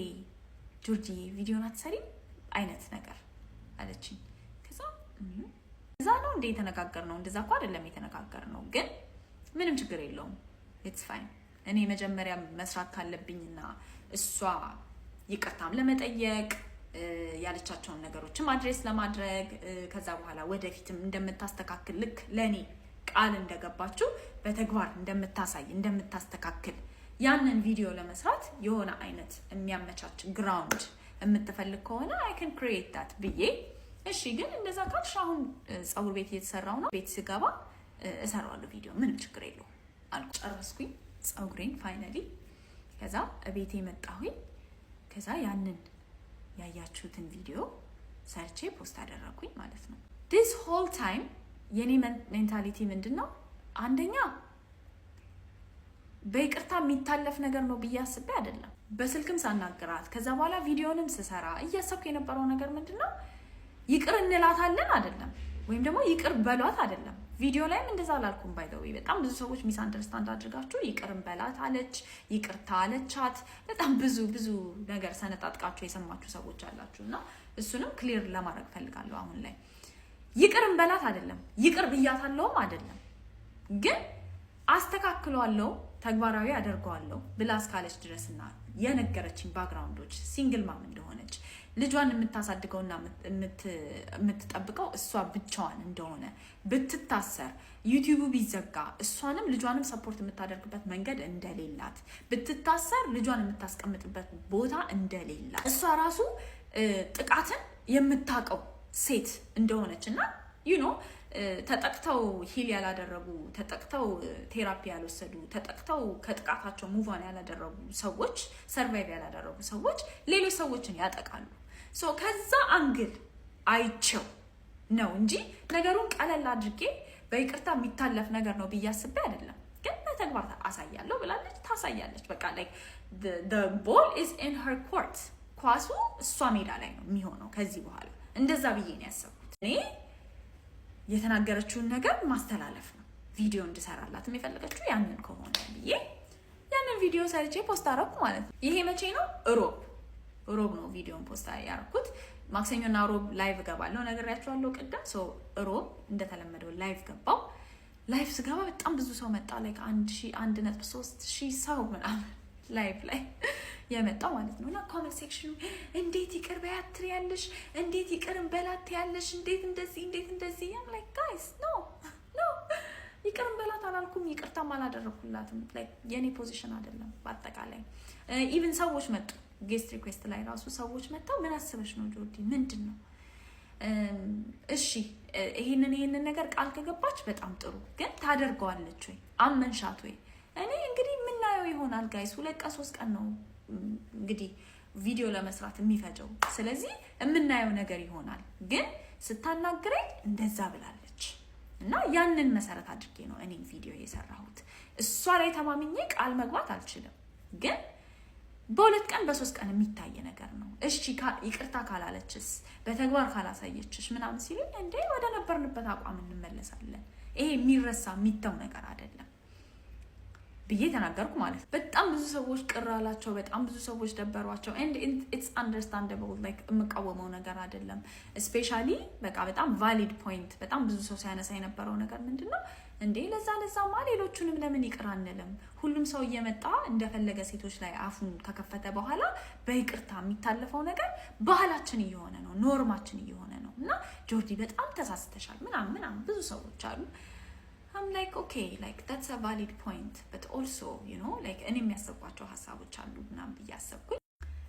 ጆርጂ፣ ቪዲዮን አትሰሪም አይነት ነገር አለችኝ። ከዛ ነው እንዴ የተነጋገርነው? እንደዛ እኮ አይደለም የተነጋገርነው፣ ግን ምንም ችግር የለውም ኢትስ ፋይን። እኔ መጀመሪያ መስራት ካለብኝና እሷ ይቅርታም ለመጠየቅ ያለቻቸውን ነገሮችም አድሬስ ለማድረግ ከዛ በኋላ ወደፊትም እንደምታስተካክል ልክ ለኔ ቃል እንደገባችሁ በተግባር እንደምታስተካክል ያንን ቪዲዮ ለመስራት የሆነ አይነት የሚያመቻች ግራውንድ የምትፈልግ ከሆነ I can create that ብዬ እሺ፣ ግን እንደዛ ካልሽ አሁን ፀጉር ቤት እየተሰራው ነው፣ ቤት ስገባ እሰራዋለሁ ቪዲዮ፣ ምንም ችግር የለውም አልኩ። ጨረስኩኝ ፀጉሬን ፋይናሊ። ከዛ ቤቴ መጣሁኝ። ከዛ ያንን ያያችሁትን ቪዲዮ ሰርቼ ፖስት አደረኩኝ ማለት ነው። this whole time የኔ ሜንታሊቲ ምንድነው? አንደኛ በይቅርታ የሚታለፍ ነገር ነው ብዬ አስቤ አይደለም። በስልክም ሳናግራት ከዛ በኋላ ቪዲዮንም ስሰራ እያሰብኩ የነበረው ነገር ምንድነው? ይቅር እንላታለን አይደለም፣ ወይም ደግሞ ይቅር በሏት አይደለም። ቪዲዮ ላይም እንደዛ አላልኩም። ባይ ዘ ዌይ በጣም ብዙ ሰዎች ሚስ አንደርስታንድ አድርጋችሁ ይቅር በላት አለች፣ ይቅርታ አለቻት፣ በጣም ብዙ ነገር ሰነጣጥቃችሁ የሰማችሁ ሰዎች አላችሁ እና እሱንም ክሊር ለማድረግ ፈልጋለሁ። አሁን ላይ ይቅር በላት አይደለም፣ ይቅር ብያታለሁም አይደለም፣ ግን አስተካክሏለሁ፣ ተግባራዊ አደርገዋለሁ ብላ እስካለች ድረስና የነገረችኝ ባክግራውንዶች ሲንግል ማም እንደሆነች ልጇን የምታሳድገውና የምትጠብቀው እሷ ብቻዋን እንደሆነ ብትታሰር ዩቲዩብ ቢዘጋ እሷንም ልጇንም ሰፖርት የምታደርግበት መንገድ እንደሌላት ብትታሰር ልጇን የምታስቀምጥበት ቦታ እንደሌላት እሷ ራሱ ጥቃትን የምታቀው ሴት እንደሆነች እና ተጠቅተው ሂል ያላደረጉ ተጠቅተው ቴራፒ ያልወሰዱ ተጠቅተው ከጥቃታቸው ሙቫን ያላደረጉ ሰዎች ሰርቫይቭ ያላደረጉ ሰዎች ሌሎች ሰዎችን ያጠቃሉ። ከዛ አንግል አይቸው ነው እንጂ ነገሩን ቀለል አድርጌ በይቅርታ የሚታለፍ ነገር ነው ብዬ አስቤ አይደለም። ግን በተግባር አሳያለሁ ብላለች፣ ታሳያለች። በቃ like the ball is in her court፣ ኳሱ እሷ ሜዳ ላይ ነው የሚሆነው ከዚህ በኋላ። እንደዛ ብዬ ነው ያሰብኩት። እኔ የተናገረችውን ነገር ማስተላለፍ ነው፣ ቪዲዮ እንድሰራላት የሚፈልገችው ያንን ከሆነ ብዬ ያንን ቪዲዮ ሰርቼ ፖስት አደረኩ ማለት ነው። ይሄ መቼ ነው? ሮብ ነው ቪዲዮን ፖስት ያደረኩት። ማክሰኞና ሮብ ላይቭ ገባለሁ ነግሬያችኋለሁ ቅድም። ሮብ እንደተለመደው ላይቭ ገባው። ላይቭ ስገባ በጣም ብዙ ሰው መጣ። like 1.3 ሰው ምናምን ላይቭ ላይ የመጣው ማለት ነው። እና ኮሜንት ሴክሽኑ እንዴት ይቅር በያት ያለሽ፣ እንዴት ይቅር በላት ያለሽ፣ እንዴት እንደዚህ ያም like guys no ይቅር በላት አላልኩም፣ ይቅርታም አላደረኩላትም። like የኔ ፖዚሽን አይደለም። በአጠቃላይ ኢቭን ሰዎች መጡ ጌስት ሪኩዌስት ላይ ራሱ ሰዎች መጣው ምን አስበሽ ነው ጆርዲ ምንድነው? እሺ ይሄንን ነገር ቃል ከገባች በጣም ጥሩ፣ ግን ታደርገዋለች ወይ? አመንሻት ወይ? እኔ እንግዲህ የምናየው ይሆናል ጋይስ። 2 ቀን 3 ቀን ነው እንግዲህ ቪዲዮ ለመስራት የሚፈጀው። ስለዚህ የምናየው ነገር ይሆናል። ግን ስታናግረኝ እንደዛ ብላለች እና ያንን መሰረት አድርጌ ነው እኔ ቪዲዮ የሰራሁት። እሷ ላይ ተማምኜ ቃል መግባት አልችልም። ግን በሁለት ቀን በሶስት ቀን የሚታይ ነገር ነው። እሺ ይቅርታ ካላለችስ በተግባር ካላሳየችሽ ምናምን ሲሉኝ እንዴ ወደ ነበርንበት አቋም እንመለሳለን። ይሄ የሚረሳ የሚተው ነገር አይደለም ብዬ ተናገርኩ ማለት ነው። በጣም ብዙ ሰዎች ቅር አላቸው፣ በጣም ብዙ ሰዎች ደበሯቸው and it's understandable like የምቃወመው ነገር አይደለም። ስፔሻሊ በቃ በጣም ቫሊድ ፖይንት በጣም ብዙ ሰው ሲያነሳ የነበረው ነገር ምንድነው እንዴ ለዛማ ሌሎቹንም ለምን ይቅር አንልም? ሁሉም ሰው እየመጣ እንደፈለገ ሴቶች ላይ አፉን ከከፈተ በኋላ በይቅርታ የሚታለፈው ነገር ባህላችን እየሆነ ነው፣ ኖርማችን እየሆነ ነው እና ጆርዲ በጣም ተሳስተሻል ምናምን ብዙ ሰዎች አሉ። I'm like okay like that's a valid point but also you know like እኔ የሚያስባቸው ሐሳቦች አሉ ምናምን ብያሰብኩኝ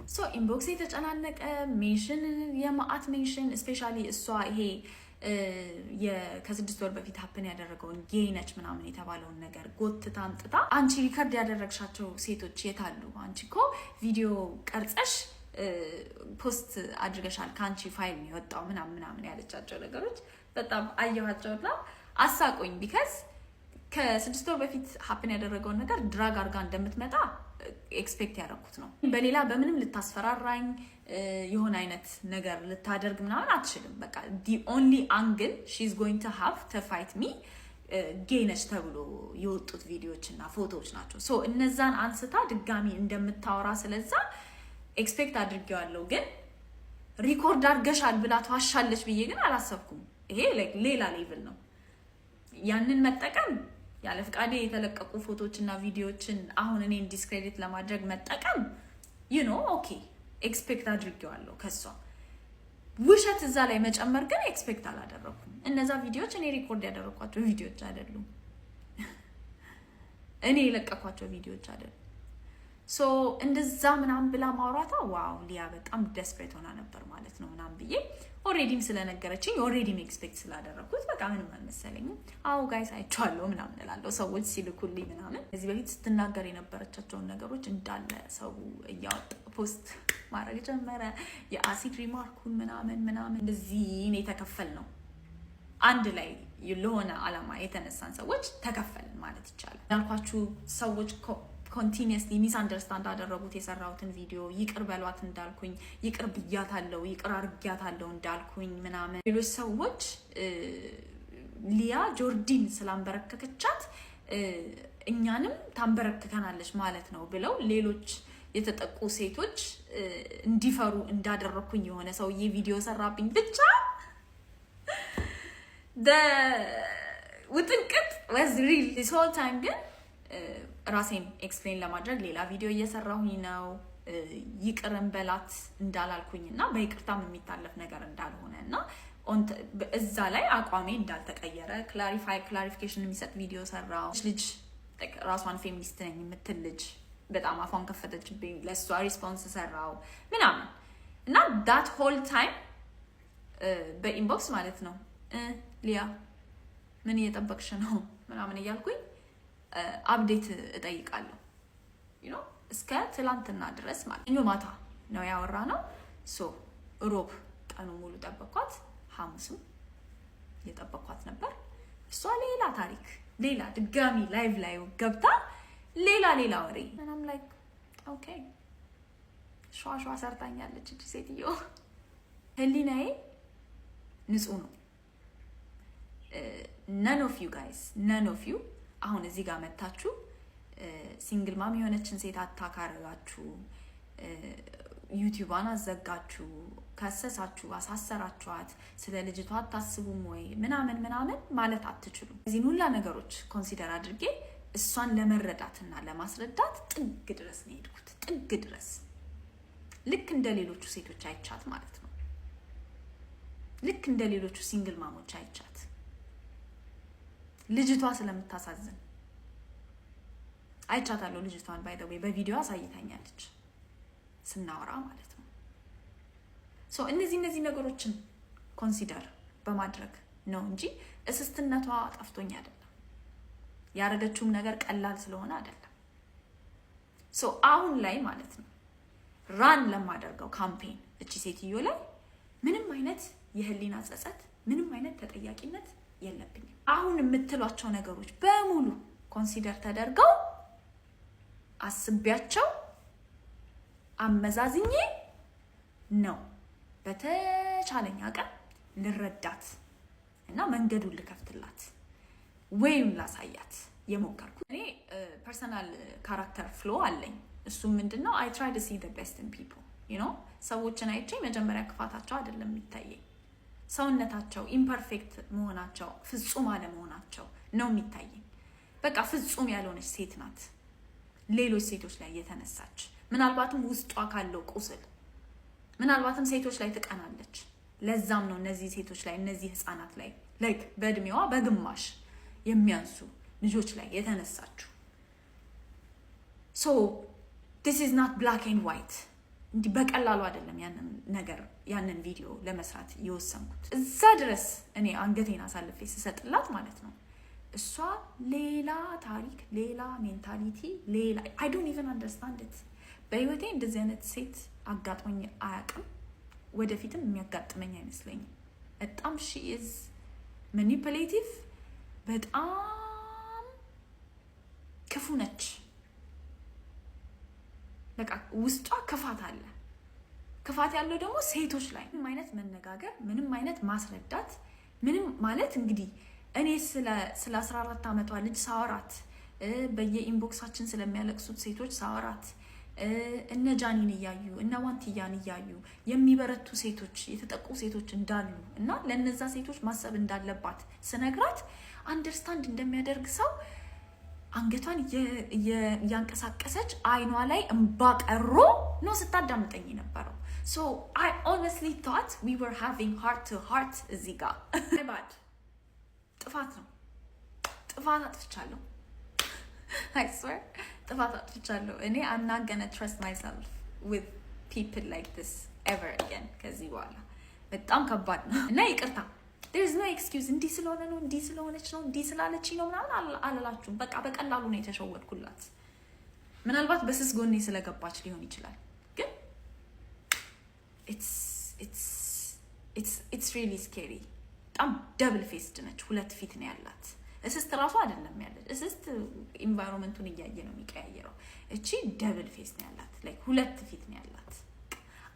so inbox የተጨናነቀ ሜንሽን የማአት ሜንሽን especially እሷ ይሄ ከ6 ወር በፊት ሀፕን ያደረገውን ጌነች ምናምን የተባለውን ነገር ጎትታ አምጥታ አንቺ ሪከርድ ያደረግሻቸው ሴቶች የታሉ? አንቺ እኮ ቪዲዮ ቀርጸሽ ፖስት አድርገሻል ካንቺ ፋይል ነው የወጣው ምናምን ያለቻቸው ነገሮች በጣም አየኋቸውና አሳቆኝ ቢካዝ ከ6 ወር በፊት ሀፕን ያደረገውን ነገር ድራግ አርጋ እንደምትመጣ ኤክስፔክት ያደረኩት ነው። በሌላ በምንም ልታስፈራራኝ የሆነ አይነት ነገር ልታደርግ ምናምን አትችልም። በቃ the only angle she's going to have to fight me ጌነች ተብሎ የወጡት ቪዲዮዎች እና ፎቶዎች ናቸው። ሶ እነዛን አንስታ ድጋሚ እንደምታወራ ስለዛ ኤክስፔክት አድርጌዋለሁ። ግን ሪኮርድ አድርገሻል ብላ ተዋሻለች ብዬ ግን አላሰብኩም። ይሄ ሌላ ሌቭል ነው። ያንን መጠቀም ያለ ፍቃዴ የተለቀቁ ፎቶዎችና ቪዲዮዎችን አሁን እኔን ዲስክሬዲት ለማድረግ መጠቀም you know okay ኤክስፔክት አድርጌዋለሁ ከሷ። ውሸት እዛ ላይ መጨመር ግን ኤክስፔክት አላደረኩም። እነዛ ቪዲዮዎች እኔ ሪኮርድ ያደረኳቸው ቪዲዮዎች አይደሉም፣ እኔ የለቀኳቸው ቪዲዮዎች አይደሉም። ሶ እንደዛ ምናምን ብላ ማውራታ ዋው ሊያ በጣም ዴስፕሬት ሆና ነበር ማለት ነው ምናምን ብዬ ኦሬዲም ስለነገረችኝ ኦሬዲም ኤክስፔክት ስላደረኩት በቃ ምንም አልመሰለኝም። አዎ ጋይስ አይቻለሁ ምናምን እላለሁ ሰዎች ሲልኩልኝ ምናምን። እዚህ በፊት ስትናገር የነበረቻቸውን ነገሮች እንዳለ ሰው እያወጣ ፖስት ማድረግ ጀመረ። የአሲድ ሪማርኩን ምናምን እንደዚህ ነው የተከፈል ነው አንድ ላይ ለሆነ አላማ የተነሳን ሰዎች ተከፈልን ማለት ይቻላል። ያልኳችሁ ሰዎች ኮንቲኒየስሊ ሚስ አንደርስታንድ አደረጉት የሰራሁትን ቪዲዮ። ይቅር በሏት እንዳልኩኝ ይቅር ብያታለሁ፣ ይቅር አርጊያታለሁ እንዳልኩኝ ምናምን ሌሎች ሰዎች ሊያ ጆርዲን ስላንበረከከቻት እኛንም ታንበረከከናለች ማለት ነው ብለው ሌሎች የተጠቁ ሴቶች እንዲፈሩ እንዳደረኩኝ የሆነ ሰውዬ ቪዲዮ ሰራብኝ። ብቻ ውጥንቅጥ was real this whole time ግን ራሴን ኤክስፕሌን ለማድረግ ሌላ ቪዲዮ እየሰራሁኝ ነው። ይቅርን በላት እንዳላልኩኝና በይቅርታም የሚታለፍ ነገር እንዳልሆነ እና እዛ ላይ አቋሜ እንዳልተቀየረ ክላሪፊኬሽን የሚሰጥ ቪዲዮ ሰራው። ልጅ ራሷን ፌሚኒስት ነኝ የምትል ልጅ በጣም አፏን ከፈተችብኝ፣ ለሷ ሪስፖንስ ሰራው ምናምን እና that whole time በኢንቦክስ ማለት ነው ሊያ ምን እየጠበቅሽ ነው ምናምን እያልኩኝ አፕዴት እጠይቃለሁ you know እስከ ትላንትና ድረስ ማለት ነው። ማታ ነው ያወራነው። ሶ ሮብ ቀኑ ሙሉ ጠበቅኳት፣ ሐሙስም እየጠበቅኳት ነበር። እሷ ሌላ ታሪክ ሌላ ድጋሚ ላይቭ ላይ ገብታ ሌላ ወሬ ምናምን ላይክ ኦኬ ሸዋሸዋ ሰርታኛለች እቺ ሴትዮ። ህሊናዬ ንጹህ ነው። none of you አሁን እዚህ ጋር መታችሁ ሲንግል ማም የሆነችን ሴት አታካረጋችሁ፣ ዩቲዩባን አዘጋችሁ፣ ከሰሳችሁ፣ አሳሰራችኋት፣ ስለ ልጅቷ አታስቡም ወይ ምናምን ማለት አትችሉም። እዚህን ሁላ ነገሮች ኮንሲደር አድርጌ እሷን ለመረዳትና ለማስረዳት ጥግ ድረስ ነው የሄድኩት። ጥግ ድረስ ልክ እንደ ሌሎቹ ሴቶች አይቻት ማለት ነው። ልክ እንደ ሌሎቹ ሲንግል ማሞች አይቻት ልጅቷ ስለምታሳዝን አይቻታለሁ። ልጅቷን ባይ ዘ ዌይ በቪዲዮ አሳይታኛለች ስናወራ ማለት ነው። ሶ እነዚህ ነገሮችን ኮንሲደር በማድረግ ነው እንጂ እስስትነቷ ጠፍቶኝ አይደለም። ያረገችውም ነገር ቀላል ስለሆነ አይደለም። ሶ አሁን ላይ ማለት ነው ራን ለማደርገው ካምፔን እቺ ሴትዮ ላይ ምንም አይነት የህሊና ጸጸት፣ ምንም አይነት ተጠያቂነት የለብኝም። አሁን የምትሏቸው ነገሮች በሙሉ ኮንሲደር ተደርገው አስቢያቸው አመዛዝኜ ነው በተቻለኝ አቅም ልረዳት እና መንገዱን ልከፍትላት ወይም ላሳያት የሞከርኩት። እኔ ፐርሰናል ካራክተር ፍሎ አለኝ። እሱም ምንድነው I try to see the best in people, you know? ሰዎችን አይቼ መጀመሪያ ክፋታቸው አይደለም የሚታየኝ፣ ሰውነታቸው ኢምፐርፌክት መሆናቸው ፍጹም አለመሆናቸው ነው የሚታየኝ። በቃ ፍጹም ያልሆነች ሴት ናት ሌሎች ሴቶች ላይ የተነሳች፣ ምናልባትም ውስጧ ካለው ቁስል ምናልባትም ሴቶች ላይ ትቀናለች። ለዛም ነው እነዚህ ሴቶች ላይ እነዚህ ህፃናት ላይ ላይክ በእድሜዋ በግማሽ የሚያንሱ ልጆች ላይ የተነሳችው። so this is not black and white። እንዲህ በቀላሉ አይደለም ያንን ቪዲዮ ለመስራት የወሰንኩት። እዛ ድረስ እኔ አንገቴን አሳልፌ ስሰጥላት ማለት ነው እሷ ሌላ ታሪክ፣ ሌላ ሜንታሊቲ፣ ሌላ I don't even understand it። በህይወቴ እንደዚህ አይነት ሴት አጋጥሞኝ አያውቅም፣ ወደፊትም የሚያጋጥመኝ አይመስለኝም። በጣም she is manipulative፣ በጣም ክፉ ነች። በቃ ውስጧ ክፋት አለ። ክፋት ያለው ደግሞ ሴቶች ላይ ምንም አይነት መነጋገር፣ ምንም አይነት ማስረዳት፣ ምንም ማለት እንግዲህ እኔ ስለ 14 ዓመቷ ልጅ ሳወራት፣ በየኢንቦክሳችን ስለሚያለቅሱት ሴቶች ሳወራት፣ እነ ጃኒን እያዩ እነ ዋንትያን እያዩ የሚበረቱ ሴቶች የተጠቁ ሴቶች እንዳሉ እና ለነዛ ሴቶች ማሰብ እንዳለባት ስነግራት አንደርስታንድ እንደሚያደርግ ሰው አንገቷን ያንቀሳቀሰች አይኗ ላይ እንባ ቀሮ ነው ስታዳምጠኝ ነበረው። so I honestly thought we were having heart to heart እዚህ ጋር ባድ ጥፋት ነው። ጥፋት አጥፍቻለሁ። I swear ጥፋት አጥፍቻለሁ። እኔ I'm not gonna trust myself with people like this ever again። ከዚህ በኋላ በጣም ከባድ ነው እና ይቅርታ there is no excuse። እንዲህ ስለሆነ ነው፣ እንዲህ ስለሆነች ነው፣ እንዲህ ስላለችኝ ነው ምናምን አላላችሁም። በቃ በቀላሉ ነው የተሸወድኩላት። ምናልባት በስስ ጎኔ ስለገባች ሊሆን ይችላል፣ ግን it's really scary። በጣም ደብል ፌስድ ነች፣ ሁለት ፊት ነው ያላት። እስስት ራሱ አይደለም ያለች፣ እስስት ኢንቫይሮንመንቱን እያየ ነው የሚቀያየረው። እቺ ደብል ፌስ ነው ያላት፣ ላይክ ሁለት ፊት ነው ያላት።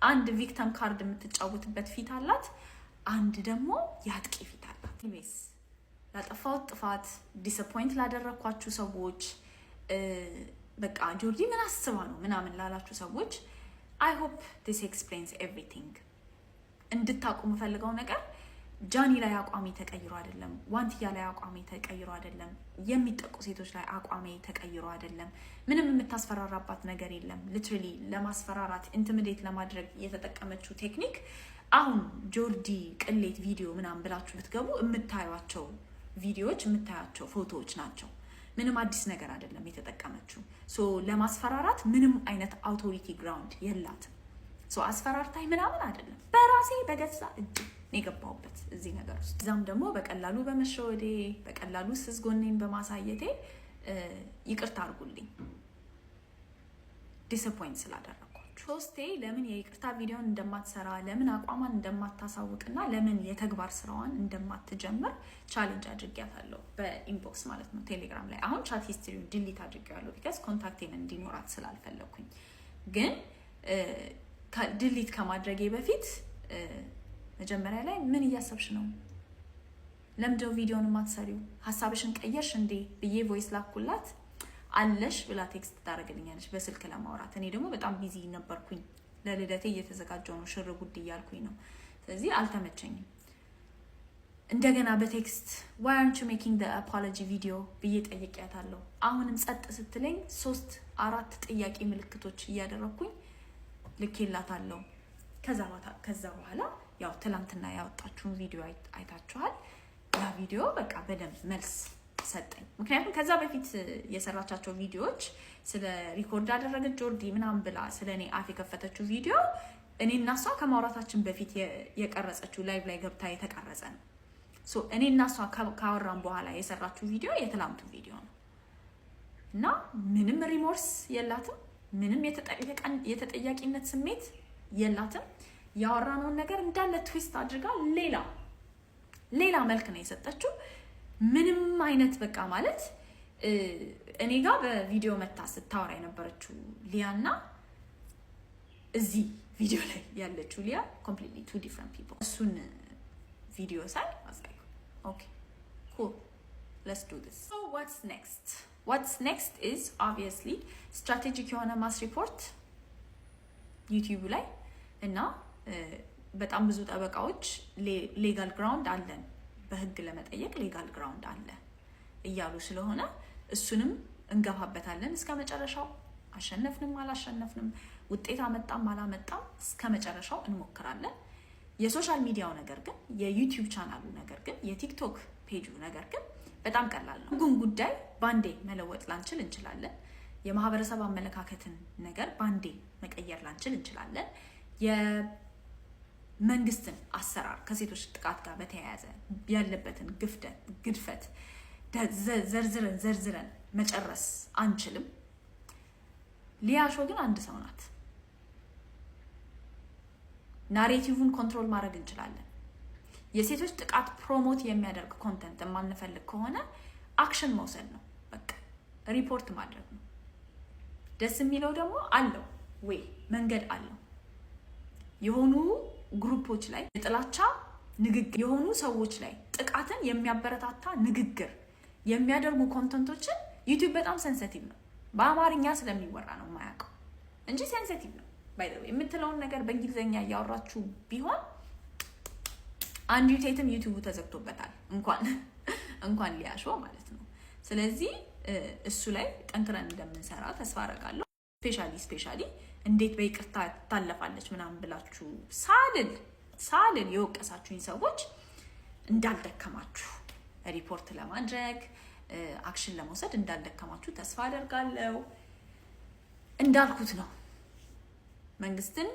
አንድ ቪክቲም ካርድ የምትጫወትበት ፊት አላት፣ አንድ ደግሞ ያጥቂ ፊት አላት። ኢሜስ ላጠፋው ጥፋት ዲስአፖይንት ላደረኳችሁ ሰዎች፣ በቃ ጆርጂ ምን አስባ ነው ምናምን ላላችሁ ሰዎች I hope this explains everything። እንድታቁ የምፈልገው ነገር ጃኒ ላይ አቋሚ ተቀይሮ አይደለም፣ ዋንትያ ላይ አቋሚ ተቀይሮ አይደለም፣ የሚጠቁ ሴቶች ላይ አቋሚ ተቀይሮ አይደለም። ምንም የምታስፈራራባት ነገር የለም። ሊትራሊ ለማስፈራራት ኢንቲሚዴት ለማድረግ የተጠቀመችው ቴክኒክ አሁን ጆርዲ ቅሌት ቪዲዮ ምናምን ብላችሁ ብትገቡ የምታዩቸው ቪዲዮዎች የምታዩቸው ፎቶዎች ናቸው። ምንም አዲስ ነገር አይደለም የተጠቀመችው። ሶ ለማስፈራራት ምንም አይነት አውቶሪቲ ግራውንድ የላትም። ሶ አስፈራርታይ ምናምን አይደለም፣ በራሴ በገዛ እጅ ነው የገባሁበት እዚህ ነገር ውስጥ። እዛም ደግሞ በቀላሉ በመሸወዴ በቀላሉ ስስ ጎኔን በማሳየቴ ይቅርታ አድርጉልኝ ዲስአፖይንት ስላደረኩ። ሶስቴ ለምን የይቅርታ ቪዲዮን እንደማትሰራ፣ ለምን አቋሟን እንደማታሳውቅና ለምን የተግባር ስራዋን እንደማትጀምር ቻሌንጅ አድርጊያታለሁ በኢንቦክስ ማለት ነው ቴሌግራም ላይ። አሁን ቻት ሂስትሪውን ዲሊት አድርጌያለሁ ቢካዝ ኮንታክቴን እንዲኖራት ስላልፈለኩኝ። ግን ዲሊት ከማድረጌ በፊት መጀመሪያ ላይ ምን እያሰብሽ ነው? ለምንድነው ቪዲዮን ማትሰሪው? ሀሳብሽን ቀየርሽ እንዴ ብዬ ቮይስ ላኩላት። አለሽ ብላ ቴክስት ታደርግልኛለች በስልክ ለማውራት። እኔ ደግሞ በጣም ቢዚ ነበርኩኝ፣ ለልደቴ እየተዘጋጀው ነው፣ ሽር ጉድ እያልኩኝ ነው። ስለዚህ አልተመቸኝም። እንደገና በቴክስት why aren't you making the apology video ብዬ ጠይቄያታለሁ። አሁንም ጸጥ ስትለኝ 3-4 ጥያቄ ምልክቶች እያደረኩኝ ልኬላታለሁ። ከዛ በኋላ ያው ትላንትና ያወጣችሁን ቪዲዮ አይታችኋል። ያ ቪዲዮ በቃ በደንብ መልስ ሰጠኝ። ምክንያቱም ከዛ በፊት የሰራቻቸው ቪዲዮዎች ስለ ሪኮርድ ያደረገች ጆርዲ ምናምን ብላ ስለኔ አፍ የከፈተችው ቪዲዮ እኔ እና እሷ ከማውራታችን በፊት የቀረጸችው ላይቭ ላይ ገብታ የተቀረጸ ነው። ሶ እኔ እና እሷ ካወራን በኋላ የሰራችው ቪዲዮ የትላንቱ ቪዲዮ ነው እና ምንም ሪሞርስ የላትም፣ ምንም የተጠያቂነት ስሜት የላትም። ያወራነውን ነገር እንዳለ ትዊስት አድርጋ ሌላ መልክ ነው የሰጠችው። ምንም አይነት በቃ ማለት እኔ ጋር በቪዲዮ መታ ስታወራ የነበረችው ሊያና እዚህ ቪዲዮ ላይ ያለችው ሊያ completely two different people እሱን ቪዲዮ ሳይ አሳዩ okay cool let's do this so what's next is obviously strategic የሆነ ማስ ሪፖርት ዩቲዩብ ላይ እና በጣም ብዙ ጠበቃዎች ሌጋል ግራውንድ አለን በህግ ለመጠየቅ ሌጋል ግራውንድ አለ እያሉ ስለሆነ እሱንም እንገፋበታለን እስከ መጨረሻው አሸነፍንም አላሸነፍንም ውጤት አመጣም አላመጣም እስከ መጨረሻው እንሞክራለን የሶሻል ሚዲያው ነገር ግን የዩቲዩብ ቻናሉ ነገር ግን የቲክቶክ ፔጁ ነገር ግን በጣም ቀላል ነው ህጉን ጉዳይ ባንዴ መለወጥ ላንችል እንችላለን የማህበረሰብ አመለካከትን ነገር ባንዴ መቀየር ላንችል እንችላለን የመንግስትን አሰራር ከሴቶች ጥቃት ጋር በተያያዘ ያለበትን ግድፈት ዘርዝረን መጨረስ አንችልም ሊያሾ ግን አንድ ሰው ናት ናሬቲቭን ኮንትሮል ማድረግ እንችላለን የሴቶች ጥቃት ፕሮሞት የሚያደርግ ኮንተንት ማንፈልግ ከሆነ አክሽን መውሰድ ነው በቃ ሪፖርት ማድረግ ነው ደስ የሚለው ደግሞ አለው ወይ መንገድ አለው የሆኑ ግሩፖች ላይ የጥላቻ ንግግር የሆኑ ሰዎች ላይ ጥቃትን የሚያበረታታ ንግግር የሚያደርጉ ኮንተንቶችን ዩቲዩብ በጣም ሴንሲቲቭ ነው በአማርኛ ስለሚወራ ነው ማያውቀው እንጂ ሴንሲቲቭ ነው ባይ ዘ ዌይ የምትለውን ነገር በእንግሊዘኛ ያወራችሁ ቢሆን አንድ ዩቲዩብም ዩቲዩብ ተዘግቶበታል እንኳን ሊያሾ ማለት ነው ስለዚህ እሱ ላይ ጠንክረን እንደምንሰራ ተስፋ አደርጋለሁ ስፔሻሊ እንዴት በይቅርታ ታለፋለች ምናምን ብላችሁ ሳልል የወቀሳችሁኝ ሰዎች እንዳልደከማችሁ ሪፖርት ለማድረግ አክሽን ለመውሰድ እንዳልደከማችሁ ተስፋ አደርጋለሁ እንዳልኩት ነው መንግስትን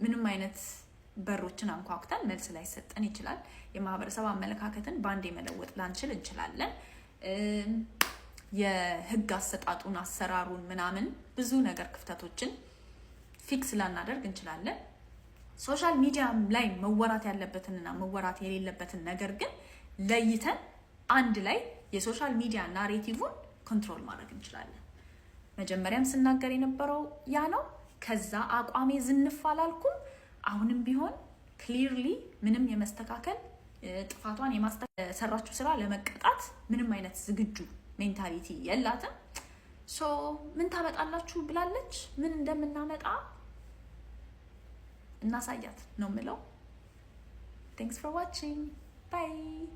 ምንም አይነት በሮችን አንኳኩተን መልስ ላይ ሰጠን ይችላል የማህበረሰብ አመለካከትን ባንዴ መለወጥ ላንችል እንችላለን የህግ አሰጣጡን አሰራሩን ምናምን ብዙ ነገር ክፍተቶችን ፊክስ ላናደርግ እንችላለን ሶሻል ሚዲያ ላይ መወራት ያለበትንና መወራት የሌለበትን ነገር ግን ለይተን አንድ ላይ የሶሻል ሚዲያ ናሬቲቭን ኮንትሮል ማድረግ እንችላለን መጀመሪያም ስናገር የነበረው ያ ነው ከዛ አቋሜ ዝንፍ አላልኩም አሁንም ቢሆን ክሊርሊ ምንም የመስተካከል ጥፋቷን የማስተሰራችሁ ስራ ለመቀጣት ምንም አይነት ዝግጁ ሜንታሊቲ የላትም ሶ ምን ታመጣላችሁ ብላለች ምን እንደምናመጣ እናሳያት ነው ምለው Thanks for watching bye